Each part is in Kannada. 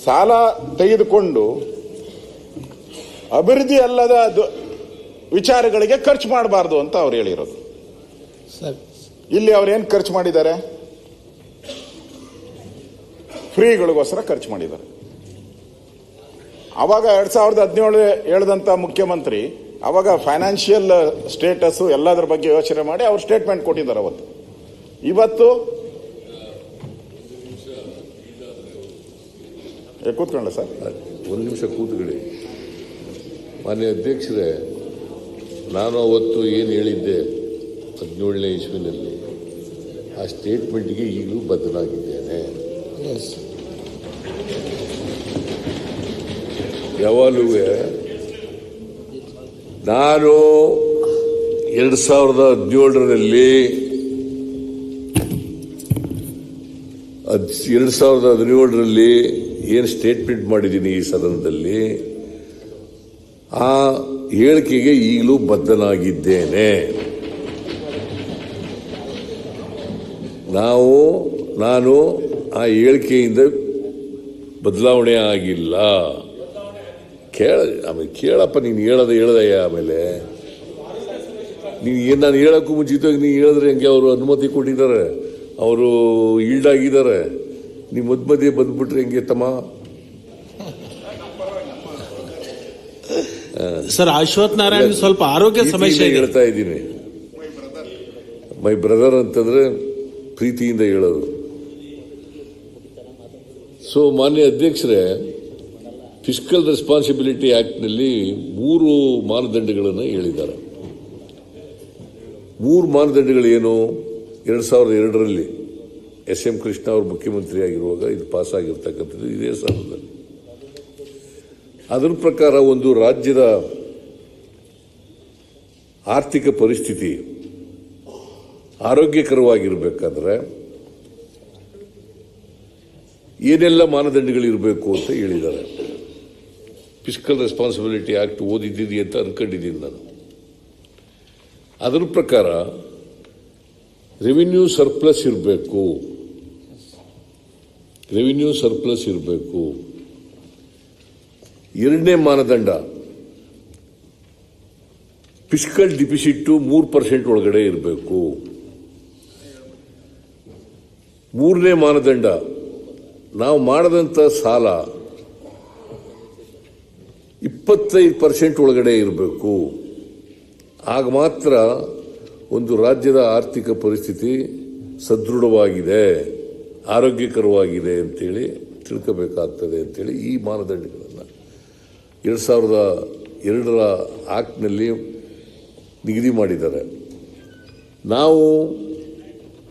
ಸಾಲ ತೆಗೆದುಕೊಂಡು ಅಭಿವೃದ್ಧಿ ಅಲ್ಲದ ವಿಚಾರಗಳಿಗೆ ಖರ್ಚು ಮಾಡಬಾರ್ದು ಅಂತ ಅವ್ರು ಹೇಳಿರೋದು. ಇಲ್ಲಿ ಅವ್ರೇನು ಖರ್ಚು ಮಾಡಿದ್ದಾರೆ? ಫ್ರೀಗಳಿಗೋಸ್ಕರ ಖರ್ಚು ಮಾಡಿದ್ದಾರೆ. ಅವಾಗ 2017 ಹೇಳಿದಂತ ಮುಖ್ಯಮಂತ್ರಿ ಅವಾಗ ಫೈನಾನ್ಷಿಯಲ್ ಸ್ಟೇಟಸ್ ಎಲ್ಲದರ ಬಗ್ಗೆ ಯೋಚನೆ ಮಾಡಿ ಅವ್ರು ಸ್ಟೇಟ್ಮೆಂಟ್ ಕೊಟ್ಟಿದ್ದಾರೆ. ಅವತ್ತು ಇವತ್ತು ಕೂತ್ಕೊಳ್ಳ ಸರ್, ಒಂದು ನಿಮಿಷ ಕೂತ್ಕೊಳ್ಳಿ. ಮಾನ್ಯ ಅಧ್ಯಕ್ಷರೇ, ನಾನು ಅವತ್ತು ಏನು ಹೇಳಿದ್ದೆ 17ನೇ ಇಸ್ವಿನಲ್ಲಿ, ಆ ಸ್ಟೇಟ್ಮೆಂಟ್ಗೆ ಈಗಲೂ ಬದ್ಧನಾಗಿದ್ದೇನೆ. ಯಾವಾಗಲೂ ನಾನು 2017ರಲ್ಲಿ ಏನು ಸ್ಟೇಟ್ಮೆಂಟ್ ಮಾಡಿದ್ದೀನಿ ಈ ಸದನದಲ್ಲಿ, ಆ ಹೇಳಿಕೆಗೆ ಈಗಲೂ ಬದ್ಧನಾಗಿದ್ದೇನೆ. ನಾನು ಆ ಹೇಳಿಕೆಯಿಂದ ಬದಲಾವಣೆ ಆಗಿಲ್ಲ. ಆಮೇಲೆ ಕೇಳಪ್ಪ, ನೀನು ಹೇಳದಯ್ಯ. ಆಮೇಲೆ ನೀನು ನಾನು ಹೇಳಕ್ಕೂ ಮುಂಚಿತವಾಗಿ ನೀನು ಹೇಳಿದ್ರೆ ಹೆಂಗೆ? ಅವರು ಅನುಮತಿ ಕೊಟ್ಟಿದ್ದಾರೆ, ಅವರು ಈಲ್ಡ್ ಆಗಿದ್ದಾರೆ. ನೀವು ಮಧ್ಯೆ ಬಂದ್ಬಿಟ್ರೆ ಹೆಂಗೆ ತಮ್ಮ? ಸರ್, ಅಶ್ವಥ್ ನಾರಾಯಣ್ ಸ್ವಲ್ಪ ಆರೋಗ್ಯ ಸಮಸ್ಯೆ ಹೇಳ್ತಾ ಇದ್ದೀನಿ. ಮೈ ಬ್ರದರ್ ಅಂತಂದ್ರೆ ಪ್ರೀತಿಯಿಂದ ಹೇಳೋದು. ಸೊ ಮಾನ್ಯ ಅಧ್ಯಕ್ಷರೇ, ಫಿಸ್ಕಲ್ ರೆಸ್ಪಾನ್ಸಿಬಿಲಿಟಿ ಆಕ್ಟ್ನಲ್ಲಿ 3 ಮಾನದಂಡಗಳನ್ನು ಹೇಳಿದ್ದಾರೆ. 3 ಮಾನದಂಡಗಳೇನು? 2002ರಲ್ಲಿ SM ಕೃಷ್ಣ ಅವರು ಮುಖ್ಯಮಂತ್ರಿ ಆಗಿರುವಾಗ ಇದು ಪಾಸ್ ಆಗಿರ್ತಕ್ಕಂಥದ್ದು ಇದೇ ಸದನದಲ್ಲಿ. ಅದರ ಪ್ರಕಾರ ಒಂದು ರಾಜ್ಯದ ಆರ್ಥಿಕ ಪರಿಸ್ಥಿತಿ ಆರೋಗ್ಯಕರವಾಗಿರಬೇಕಾದ್ರೆ ಏನೆಲ್ಲ ಮಾನದಂಡಗಳಿರಬೇಕು ಅಂತ ಹೇಳಿದ್ದಾರೆ. ಫಿಸ್ಕಲ್ ರೆಸ್ಪಾನ್ಸಿಬಿಲಿಟಿ ಆಕ್ಟ್ ಓದಿದ್ದೀನಿ ಅಂತ ಅನ್ಕೊಂಡಿದ್ದೀನಿ ನಾನು. ಅದರ ಪ್ರಕಾರ ರೆವಿನ್ಯೂ ಸರ್ಪ್ಲಸ್ ಇರಬೇಕು. ಎರಡನೇ ಮಾನದಂಡ ಫಿಸ್ಕಲ್ ಡಿಫಿಸಿಟ್ 3% ಒಳಗಡೆ ಇರಬೇಕು. ಮೂರನೇ ಮಾನದಂಡ ನಾವು ಮಾಡದಂತ ಸಾಲ 25% ಒಳಗಡೆ ಇರಬೇಕು. ಆಗ ಮಾತ್ರ ಒಂದು ರಾಜ್ಯದ ಆರ್ಥಿಕ ಪರಿಸ್ಥಿತಿ ಸದೃಢವಾಗಿದೆ, ಆರೋಗ್ಯಕರವಾಗಿದೆ ಅಂತೇಳಿ ತಿಳ್ಕೋಬೇಕಾಗ್ತದೆ ಅಂತೇಳಿ ಈ ಮಾನದಂಡಗಳನ್ನು 2002ರ ಆಕ್ಟ್ನಲ್ಲಿ ನಿಗದಿ ಮಾಡಿದ್ದಾರೆ. ನಾವು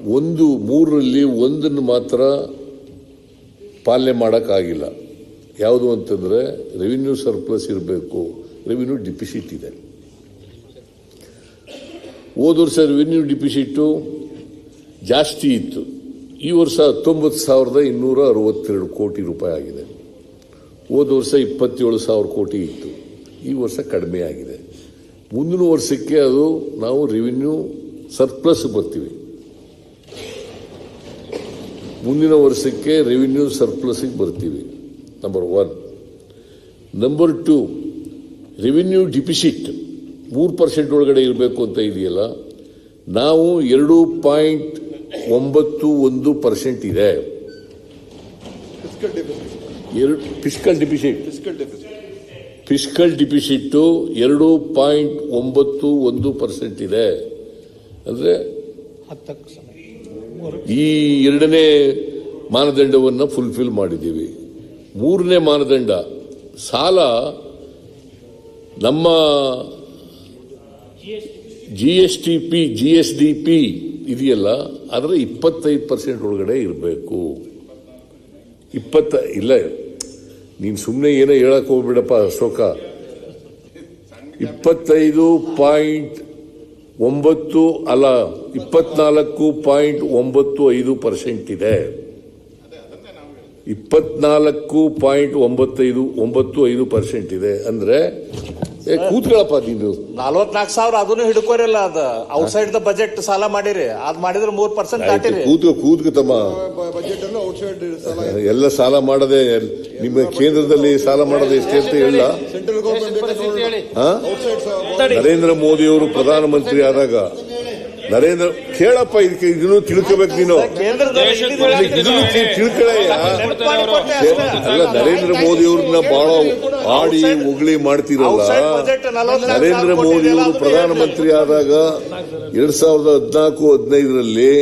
3ರಲ್ಲಿ ಒಂದನ್ನು ಮಾತ್ರ ಪಾಲನೆ ಮಾಡೋಕ್ಕಾಗಿಲ್ಲ. ಯಾವುದು ಅಂತಂದರೆ ರೆವಿನ್ಯೂ ಸರ್ಪ್ಲಸ್ ಇರಬೇಕು, ರೆವಿನ್ಯೂ ಡಿಫಿಸಿಟ್ ಇದೆ. ಹೋದ ವರ್ಷ ರೆವಿನ್ಯೂ ಡಿಫಿಸಿಟ್ಟು ಜಾಸ್ತಿ ಇತ್ತು. ಈ ವರ್ಷ 19,262 ಕೋಟಿ ರೂಪಾಯಿ ಆಗಿದೆ. ಹೋದ ವರ್ಷ 27,000 ಕೋಟಿ ಇತ್ತು. ಈ ವರ್ಷ ಕಡಿಮೆ ಆಗಿದೆ. ಮುಂದಿನ ವರ್ಷಕ್ಕೆ ಅದು ನಾವು ರೆವಿನ್ಯೂ ಸರ್ಪ್ಲಸ್ ಬರ್ತೀವಿ. ಮುಂದಿನ ವರ್ಷಕ್ಕೆ ರೆವಿನ್ಯೂ ಸರ್ಪ್ಲಸ್ಗೆ ಬರ್ತೀವಿ. ನಂಬರ್ 1. ನಂಬರ್ 2, ರೆವಿನ್ಯೂ ಡಿಫಿಸಿಟ್ 3% ಒಳಗಡೆ ಇರಬೇಕು ಅಂತ ಇದೆಯಲ್ಲ, ನಾವು 2.91% ಇದೆ. ಫಿಸ್ಕಲ್ ಡಿಫಿಸಿಟ್ 2.91% ಇದೆ. ಅಂದರೆ ಈ ಎರಡನೇ ಮಾನದಂಡವನ್ನು ಫುಲ್ಫಿಲ್ ಮಾಡಿದ್ದೀವಿ. ಮೂರನೇ ಮಾನದಂಡ ಸಾಲ ನಮ್ಮ GSDP ಇದೆಯಲ್ಲ, ಅದರ 25% ಒಳಗಡೆ ಇರಬೇಕು. ಇಲ್ಲ, ನೀನು ಸುಮ್ಮನೆ ಏನೋ ಹೇಳಕ್ ಹೋಗ್ಬಿಡಪ್ಪ ಅಶೋಕ. 25.9 ಅಲ್ಲ, 24.95% ಇದೆ. 24.95% ಇದೆ. ಅಂದ್ರೆ ಕೂತ್ಕೊಳ್ಳಪ್ಪ ನೀನು. 44,000 ಅದನ್ನು ಹಿಡ್ಕೋರಿಲ್ಲ. ಅದು ಔಟ್ಸೈಡ್ ದ ಬಜೆಟ್ ಸಾಲ ಮಾಡಿರಿ, ಅದ್ ಮಾಡಿದ್ರೆ 3% ದಾಟಿರಿ. ಕೂತ್ಕತಮ್ಮ. ಎಲ್ಲ ಸಾಲ ಮಾಡದೆ ನಿಮ್ಮ ಕೇಂದ್ರದಲ್ಲಿ ಸಾಲ ಮಾಡೋದು ಎಷ್ಟು ಅಂತ ಹೇಳ. ನರೇಂದ್ರ ಮೋದಿ ಅವರು ಪ್ರಧಾನಮಂತ್ರಿ ಆದಾಗ ಕೇಳಪ್ಪ, ಇದನ್ನು ತಿಳ್ಕೋಬೇಕು ನೀನು. ಇದನ್ನು ತಿಳ್ಕೊಳ್ಳಯ್ಯ. ಅಲ್ಲ, ನರೇಂದ್ರ ಮೋದಿ ಅವ್ರನ್ನ ಬಹಳ ಆಡಿ ಉಗುಳಿ ಮಾಡ್ತಿರಲ್ಲ. ನರೇಂದ್ರ ಮೋದಿ ಅವರು ಪ್ರಧಾನಮಂತ್ರಿ ಆದಾಗ 2014-15ರಲ್ಲಿ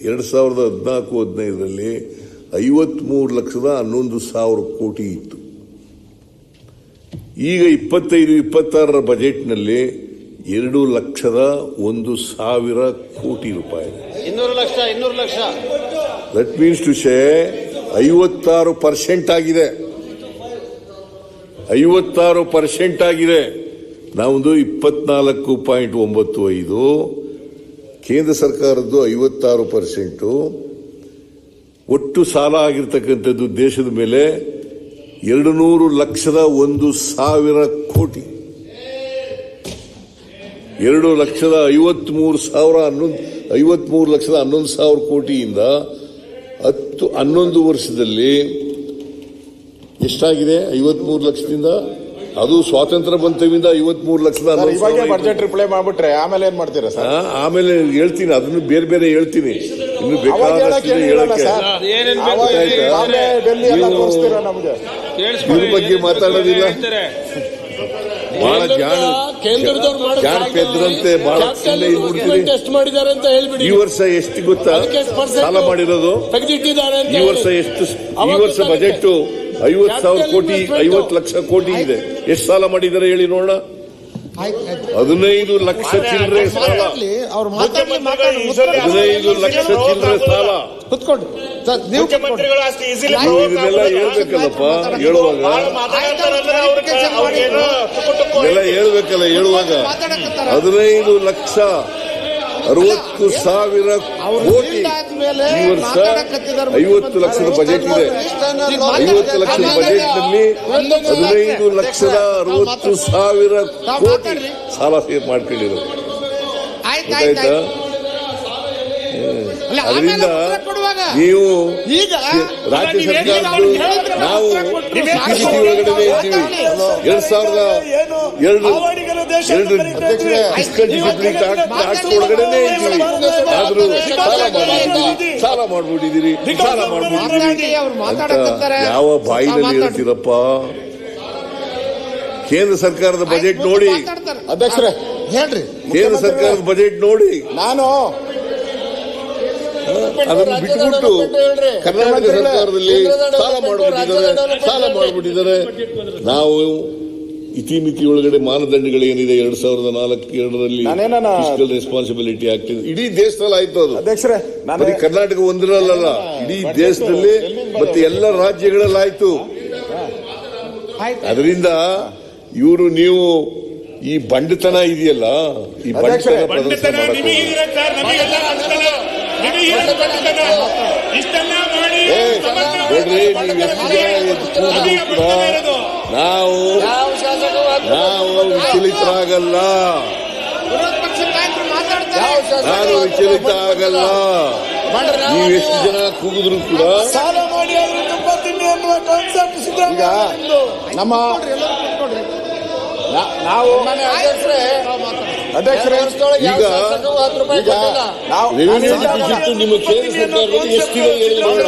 53,11,00,000 ಕೋಟಿ ಇತ್ತು. ಈಗ 25-26ರ ಬಜೆಟ್ನಲ್ಲಿ 2,01,000 ಕೋಟಿ ರೂಪಾಯಿ. 200 lakh that means to say 56% ಆಗಿದೆ. 56% ಆಗಿದೆ. ನಮ್ಮದು 24.95, ಕೇಂದ್ರ ಸರ್ಕಾರದ್ದು 56%. ಒಟ್ಟು ಸಾಲ ಆಗಿರ್ತಕ್ಕಂಥದ್ದು ದೇಶದ ಮೇಲೆ 2,01,000 ಕೋಟಿ. 2,53,11,000 ಕೋಟಿಯಿಂದ 11 ವರ್ಷದಲ್ಲಿ ಎಷ್ಟಾಗಿದೆ? 53 ಲಕ್ಷದಿಂದ, ಅದು ಸ್ವಾತಂತ್ರ್ಯ ಬಂತವಿಂದ 53,11,000. ಬಜೆಟ್ ರಿಪ್ಲೈ ಮಾಡ್ಬಿಟ್ರೆ ಆಮೇಲೆ ಏನ್ ಮಾಡ್ತೀರಾ ಸರ್? ಆಮೇಲೆ ಹೇಳ್ತೀನಿ, ಅದನ್ನು ಬೇರೆ ಬೇರೆ ಹೇಳ್ತೀನಿ. ಇನ್ನು ಬೇಕಾದಷ್ಟು ಹೇಳಕ್ಕೆ ಇದ್ರ ಬಗ್ಗೆ ಮಾತಾಡೋದಿಲ್ಲ. ಬಹಳ ಜಾಣ ಪೆದ್ರಂತೆ ಬಹಳ ಈ ವರ್ಷ ಎಷ್ಟು ಗೊತ್ತಾ ಸಾಲ ಮಾಡಿರೋದು? ಈ ವರ್ಷ ಎಷ್ಟು? ಈ ವರ್ಷ ಬಜೆಟ್ 50,000 ಕೋಟಿ, 50 ಲಕ್ಷ ಕೋಟಿ ಇದೆ. ಎಷ್ಟು ಸಾಲ ಮಾಡಿದ್ದಾರೆ ಹೇಳಿ ನೋಡೋಣ. 15 ಲಕ್ಷ ಚಿಲ್ಲರೆ ಸಾಲ. 15 ಲಕ್ಷ ಚಿಲ್ಲರೆ ಸಾಲ. ಇದನ್ನೆಲ್ಲ ಹೇಳ್ಬೇಕಲ್ಲಪ್ಪ ಹೇಳುವಾಗ. ಇದೆಲ್ಲ ಹೇಳ್ಬೇಕಲ್ಲ ಹೇಳುವಾಗ. 15,60,000 ಕೋಟಿ. ಈ ವರ್ಷ 50 ಲಕ್ಷದ ಬಜೆಟ್ ಇದೆ. 50 ಲಕ್ಷದ ಬಜೆಟ್ ನಲ್ಲಿ 15,60,000 ಕೋಟಿ ಸಾಲ ಸೇವ್ ಮಾಡ್ಕೊಂಡಿರೋದು. ಗೊತ್ತಾಯ್ತಾ? ಅದರಿಂದ ನೀವು ರಾಜ್ಯ ಸರ್ಕಾರದ್ದು ನಾವು ಒಳಗಡೆ ಇದ್ದೀವಿ. 2002 ಫಿಸ್ಕಲ್ ಡಿಸಿಪ್ಲಿನ್ ಆಕ್ಟ್ ಒಳಗಡೆ ಇದ್ದೀವಿ. ಆದ್ರೂ ಸಾಲ ಮಾಡ್ಬಿಟ್ಟಿದ್ದೀರಿ ಅಂತ ಯಾವ ಬಾಯಿನಲ್ಲಿ ಹೇಳ್ತೀರಪ್ಪ? ಕೇಂದ್ರ ಸರ್ಕಾರದ ಬಜೆಟ್ ನೋಡಿ ಅಧ್ಯಕ್ಷರೇ, ಹೇಳ್ರಿ. ಕೇಂದ್ರ ಸರ್ಕಾರದ ಬಜೆಟ್ ನೋಡಿ. ನಾನು ಅದನ್ನು ಬಿಟ್ಟುಬಿಟ್ಟು ಕರ್ನಾಟಕ ಸರ್ಕಾರದಲ್ಲಿ ಸಾಲ ಮಾಡಿಬಿಟ್ಟಿದ್ದಾರೆ. ನಾವು ಇತಿಮಿತಿ ಒಳಗಡೆ ಮಾನದಂಡಗಳು ಏನಿದೆ 2004-2ರಲ್ಲಿ ಫಿಸ್ಕಲ್ ರೆಸ್ಪಾನ್ಸಿಬಿಲಿಟಿ ಆಗ್ತಿದೆ. ಇಡೀ ದೇಶದಲ್ಲಿ ಆಯ್ತು ಅದು. ಅಧ್ಯಕ್ಷರೇ, ಬರೀ ಕರ್ನಾಟಕ ಒಂದರಲ್ಲ, ಇಡೀ ದೇಶದಲ್ಲಿ ಮತ್ತೆ ಎಲ್ಲ ರಾಜ್ಯಗಳಲ್ಲಿ ಆಯ್ತು. ಅದರಿಂದ ನೀವು ಈ ಬಂಡತನ ಇದೆಯಲ್ಲ, ಈ ಬಂಡತನ ಪ್ರದರ್ಶನ ನೋಡ್ರಿ, ನೀವು ಎಷ್ಟು ಜನ ಕೂಡ ನಾವು ವಿಚಲಿತರಾಗಲ್ಲ. ನಾನು ವಿಚಲಿತ ಆಗಲ್ಲ. ನೀವು ಎಷ್ಟು ಜನ ಕೂಗಿದ್ರು ಕೂಡ ಸಾಲ ಮಾಡಿ ತುಂಬ ತಿಂಡಿ ಅನ್ನುವ ಕಾನ್ಸೆಪ್ಟ್ ಈಗ ನಮ್ಮ ನಾವು ಅಧ್ಯಕ್ಷರೇ ಈಗ ರೆವಿನ್ಯೂ ಡಿಫಿಸಿಟ್ ನಿಮ್ಮ ಕೇಂದ್ರ ಸರ್ಕಾರದಲ್ಲಿ ಎಷ್ಟಿದೆ ಹೇಳಿ ನೋಡೋಣ.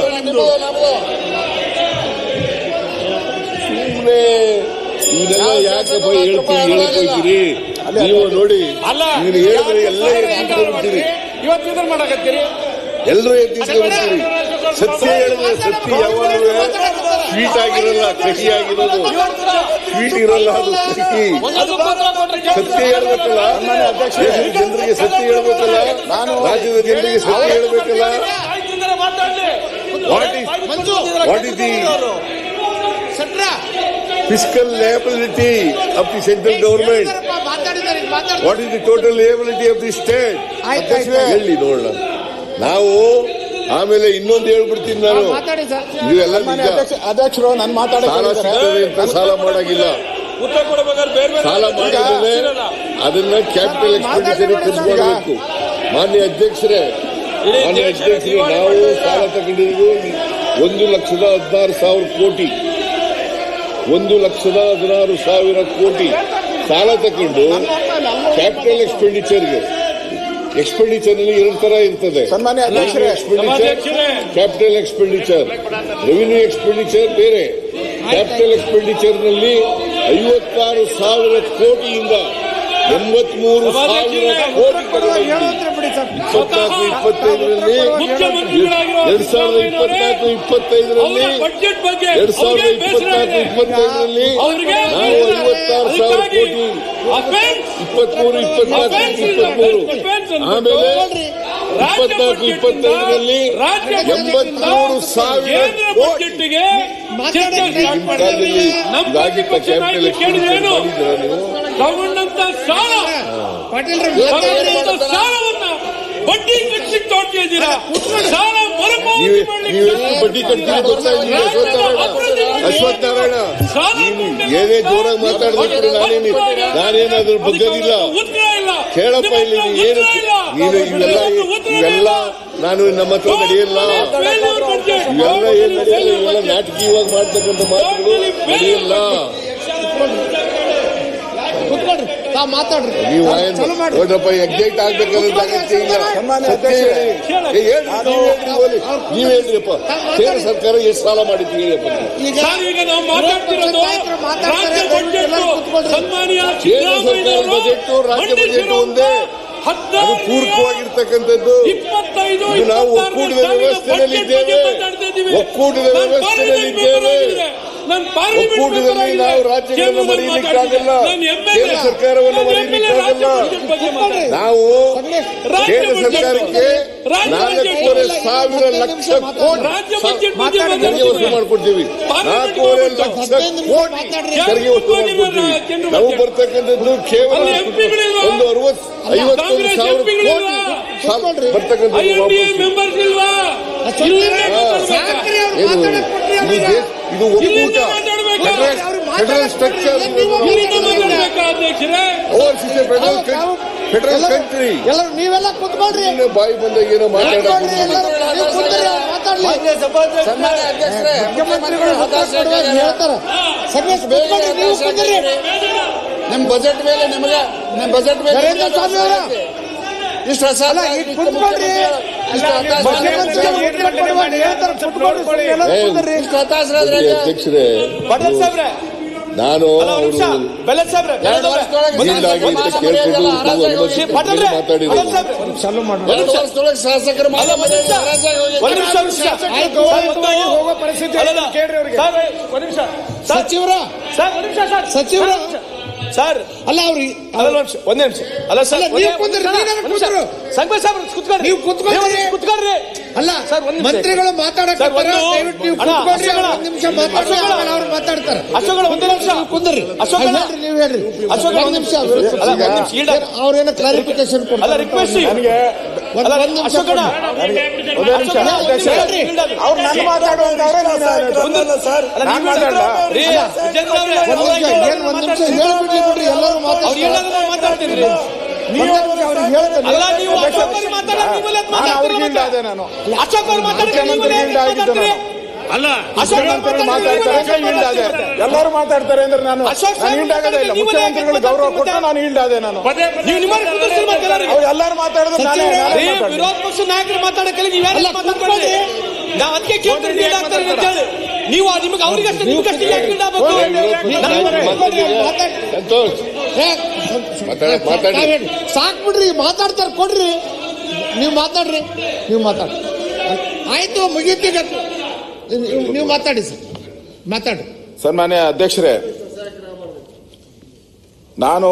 ಸುಮ್ಮನೆ ಇದೆಲ್ಲ ಯಾಕಪ್ಪ ಹೇಳ್ಕೊಳ್ತೀರಿ ನೀವು? ನೋಡಿ, ನೀನು ಹೇಳಿದ್ರೆ ಎಲ್ಲ ಎತ್ತಿಟ್ಕೊಂಡ್ಬಿಡ್ತೀರಿ, ಎಲ್ಲರೂ ಎತ್ತಿಟ್ಕೊಂಡ್ಬಿಡ್ತೀರಿ. ಸತ್ಯ ಹೇಳಿದ್ರೆ ಸತ್ಯ ಯಾವಾಗಲೂ ಸ್ವೀಟ್ ಆಗಿರಲ್ಲ, ಕಹಿ ಆಗಿರೋದು. ಸ್ವೀಟ್ ಇರಲ್ಲ, ಅದು ಕಹಿ. ಸತ್ಯ ಹೇಳ್ಬೇಕಲ್ಲ, ದೇಶದ ಜನರಿಗೆ ಸತ್ಯ ಹೇಳ್ಬೇಕಲ್ಲ, ರಾಜ್ಯದ ಜನರಿಗೆ ಸತ್ಯ ಹೇಳ್ಬೇಕಲ್ಲ. What is the fiscal liability of the central government? What is the total liability of the state? ಹೇಳಿ ನೋಡೋಣ. ನಾವು ಆಮೇಲೆ ಇನ್ನೊಂದು ಹೇಳ್ಬಿಡ್ತೀನಿ ನಾನು. ಇವೆಲ್ಲ ಅಧ್ಯಕ್ಷರು ನಾನು ಸಾಲ ಸಿಗ್ತದೆ ಅಂತ ಸಾಲ ಮಾಡಾಗಿಲ್ಲ. ಸಾಲ ಮಾಡಿದ್ರೆ ಅದನ್ನ ಕ್ಯಾಪಿಟಲ್ ಎಕ್ಸ್ಪೆಂಡಿಚರ್ ಖರ್ಚು ಮಾಡಬೇಕು. ಮಾನ್ಯ ಅಧ್ಯಕ್ಷರೇ, ನಾವು ಸಾಲ ತಗೊಂಡಿರೋದು 1,16,000 ಕೋಟಿ. 1,16,000 ಕೋಟಿ ಸಾಲ ತಗೊಂಡು ಕ್ಯಾಪಿಟಲ್ ಎಕ್ಸ್ಪೆಂಡಿಚರ್ಗೆ ಎಕ್ಸ್ಪೆಂಡಿಚರ್ ನಲ್ಲಿ 2 ತರ ಇರ್ತದೆ. ಸನ್ಮಾನ್ಯ ಅಧ್ಯಕ್ಷರೇ, ಕ್ಯಾಪಿಟಲ್ ಎಕ್ಸ್ಪೆಂಡಿಚರ್, ರೆವಿನ್ಯೂ ಎಕ್ಸ್ಪೆಂಡಿಚರ್ ಬೇರೆ. ಕ್ಯಾಪಿಟಲ್ ಎಕ್ಸ್ಪೆಂಡಿಚರ್ ನಲ್ಲಿ 56,000 ಕೋಟಿಯಿಂದ 83,000 ಕೋಟಿ 2024-25ರಲ್ಲಿ 2024-25ರಲ್ಲಿ ನಾವು 56,000 ಕೋಟಿ 23-24-23 ಆಮೇಲೆ 24-25ರಲ್ಲಿ 83,000 ಕೋಟಿ. ತಗೊಂಡಂತ ಸಾಲ ಸಾಲವನ್ನ ಬಡ್ಡಿ ಕಟ್ಟಿ ತೋಡ್ತಾ ಇದ್ದೀರಾ. ಸಾಲ ಮರುಪಾವತಿ ನೀವೆಷ್ಟು ಬಡ್ಡಿ ಕಟ್ತೀರಿ ಗೊತ್ತಾಗಿಲ್ಲ ಅಶ್ವತ್ಥನಾರಾಯಣ. ಏನೇ ಜೋರಾಗಿ ಮಾತಾಡಿದ್ರೆ ನಾನೇನಾದ್ರೂ ಬಗ್ಗದಿಲ್ಲ. ಕೇಳಪ್ಪ ಇಲ್ಲಿ ನೀನು ಇವೆಲ್ಲ ನಾನು ನಮ್ಮ ಹತ್ರ ನಡೆಯಲ್ಲ. ಇವೆಲ್ಲ ಏನ್ ನಡೆಯಲ್ಲ, ಇವೆಲ್ಲ ನಾಟಕೀಯವಾಗಿ ಮಾಡ್ತಕ್ಕಂಥ ಮಾತುಗಳು ನಡೆಯಲ್ಲ. ನೀವು ನೋಡ್ರಪ್ಪ ಎಕ್ಸೈಟ್ ಆಗ್ಬೇಕನ್ನೋದು ಅಗತ್ಯ ಇಲ್ಲ. ನೀವ್ ಹೇಳ್ರಿಪ್ಪ, ಕೇಂದ್ರ ಸರ್ಕಾರ ಎಷ್ಟು ಸಾಲ ಮಾಡಿದ್ದು ಹೇಳಿಯಪ್ಪ. ಈಗ ನಾವು ಮಾತಾಡ್ತಿರೋದು ರಾಜ್ಯ ಬಜೆಟ್, ಸನ್ಮಾನ್ಯ ಕೇಂದ್ರ ಸರ್ಕಾರದ ಬಜೆಟ್ ರಾಜ್ಯ ಬಜೆಟ್ ಒಂದೇ, ಅದು ಪೂರಕವಾಗಿರ್ತಕ್ಕಂಥದ್ದು. ನಾವು ಒಕ್ಕೂಟದ ವ್ಯವಸ್ಥೆಯಲ್ಲಿದ್ದೇವೆ, ಒಕ್ಕೂಟದ ವ್ಯವಸ್ಥೆಯಲ್ಲಿದ್ದೇವೆ. ಒಕ್ಕೂಟದಲ್ಲಿ ನಾವು ರಾಜ್ಯಗಳನ್ನು ಮರೆಯಲಿಕ್ಕಾಗಲ್ಲ, ಕೇಂದ್ರ ಸರ್ಕಾರವನ್ನು ಮರೆಯಲಿಕ್ಕಾಗಲ್ಲ. ನಾವು ಕೇಂದ್ರ ಸರ್ಕಾರಕ್ಕೆ 4,500,000 ಲಕ್ಷ ಕೋಟಿ ತೆರಿಗೆ ವಸೂಲು ಮಾಡಿಕೊಡ್ತೀವಿ. 4,500,000 ಲಕ್ಷ ಕೋಟಿ ತೆರಿಗೆ ವಸೂಲು ಮಾಡಿಕೊಡ್ತೀವಿ. ನಾವು ಬರ್ತಕ್ಕಂಥದ್ದು ಕೇವಲ ಒಂದು 51,000 ಕೋಟಿ ಬರ್ತಕ್ಕಂಥದ್ದು. ಇದು ಒಕ್ಕೂಟ, ಫೆಡರಲ್ ಸ್ಟ್ರಕ್ಚರ್, ಫೆಡರಲ್ ಕಂಟ್ರಿ. ನೀವೆಲ್ಲ ಕುತ್ಕೊಳ್ರಿ, ಬಾಯಿ ಬಂದಾಗ ಏನೋ ಮಾತಾಡೋದು. ನಿಮ್ ಬಜೆಟ್ ಮೇಲೆ ನಿಮಗೆ ಬಜೆಟ್ ಮೇಲೆ ಇಷ್ಟು ಸಾಲ ಕುತ್ಕೊಳ್ರಿ. ಅಧ್ಯಕ್ಷರೇ, ನಾನು ಶಾಸಕರು ಸಚಿವರ ಸರ್ ಅಲ್ಲ ಅವ್ರಿ ಒಂದೇ ನಿಮಿಷ ಅಲ್ಲ ಸರ್, ನೀವು ಕುತ್ಕೊಳ್ರಿ. ಅಲ್ಲ ಮಂತ್ರಿಗಳು ಮಾತಾಡಕ್ಕೆ ನೀವು ಕುತ್ಕೊಳ್ರಿ, ಒಂದು ನಿಮಿಷ ಮಾತಾಡ್ರಿ, ಅವ್ರು ಮಾತಾಡ್ತಾರೆ. ಒಂದು ನಿಮಿಷ ಕುಂದ್ರಿ, ನೀವು ಹೇಳ್ರಿ. ಒಂದು ನಿಮಿಷ ಅವ್ರೇನೋ ಕ್ಲಾರಿಫಿಕೇಶನ್ ಅಲ್ಲ ರಿಕ್ವೆಸ್ಟ್ ನನಗೆ ಒಂದ್ ನಿಮಿಷ ಅವ್ರು ನನ್ನ ಮಾತಾಡುವಂತವ್ರೆ ಹೇಳ್ಬಿಡ್ಲಿ ನೋಡ್ರಿ, ಎಲ್ಲರೂ ಮಾತಾಡ್ತಿದ್ರಿ. ಎಲ್ಲರೂ ಮಾತಾಡ್ತಾರೆ ಅಂದ್ರೆ ನಾನು ಈಲ್ಡಾಗದೇ ಇಲ್ಲ. ಮುಖ್ಯಮಂತ್ರಿಗಳು ಗೌರವ ಕೊಟ್ಟು ನಾನು ಈಲ್ಡಾದೆ. ನಾನು ಎಲ್ಲರೂ ಮಾತಾಡಿದ್ರು ವಿರೋಧ ಪಕ್ಷ ನಾಯಕರು ಮಾತಾಡಕ್ಕೆ ನಾವು ಅದಕ್ಕೆ ಕೇಳ್ತೀವಿ ನೀವು ನಿಮಗೆ ಅವ್ರಿಗಷ್ಟೇ ನಿಮ್ಗಷ್ಟೇ ಸಾಕ್ ಬಿಡ್ರಿ, ಮಾತಾಡ್ತಾರೆ ಕೊಡ್ರಿ. ನೀವು ಮಾತಾಡ್ರಿ, ಆಯ್ತು ಮುಗೀತೀಗ. ನೀವು ಮಾತಾಡಿ ಸರ್, ಮಾತಾಡ್ರಿ. ಸನ್ಮಾನ್ಯ ಅಧ್ಯಕ್ಷರೇ, ನಾನು